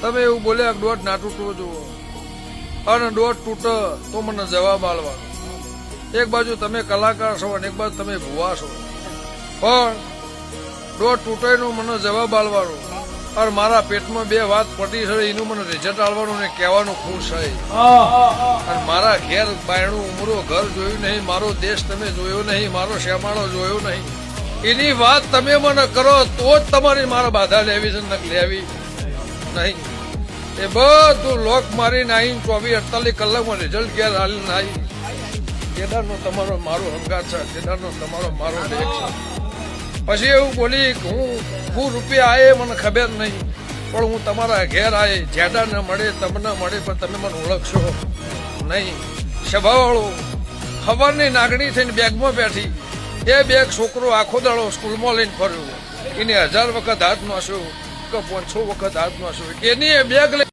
તમે એવું બોલ્યા કે દોઢ ના તૂટવો જુઓ અને દોઢ તૂટે તો મને જવાબ આલવાનો. એક બાજુ તમે કલાકાર છો અને એક બાજુ તમે ભુવા છો, પણ દોઢ તૂટેનું મને જવાબ આલવાનો અને મારા પેટમાં બે વાત પડી છે એનું મને રિઝલ્ટ આલવાનું ને કહેવાનું ખુશ છે. અને મારા ઘેર બાયણું ઉમરો ઘર જોયું નહીં, મારો દેશ તમે જોયો નહીં, મારો શ્યામાળો જોયો નહીં, એની વાત તમે મને કરો તો જ તમારી મારા બાધા લેવી છે, નક લેવી નહીં. એ બધું લોક મારીને આવીને 24-48 કલાકમાં રિઝલ્ટ ઘેર હાલીને આવી. કેદારનો તમારો મારો હંગાર છે, કેદારનો તમારો મારો દેખ છે. પછી એવું બોલી હું રૂપિયા આયે મને ખબર નહીં, પણ હું તમારા ઘેર આયે જેડાને મળે તમને મળે પણ તમે મને ઓળખશો નહીં. સભાવાળો ખબરની નાગણી થઈને બેગમાં બેઠી, એ બેગ છોકરો આખો દાડો સ્કૂલમાં લઈને ફર્યો, એને 1000 વખત હાથ નાસ્યો કે 500 વખત હાથ નાસ્યો, એની એ બેગ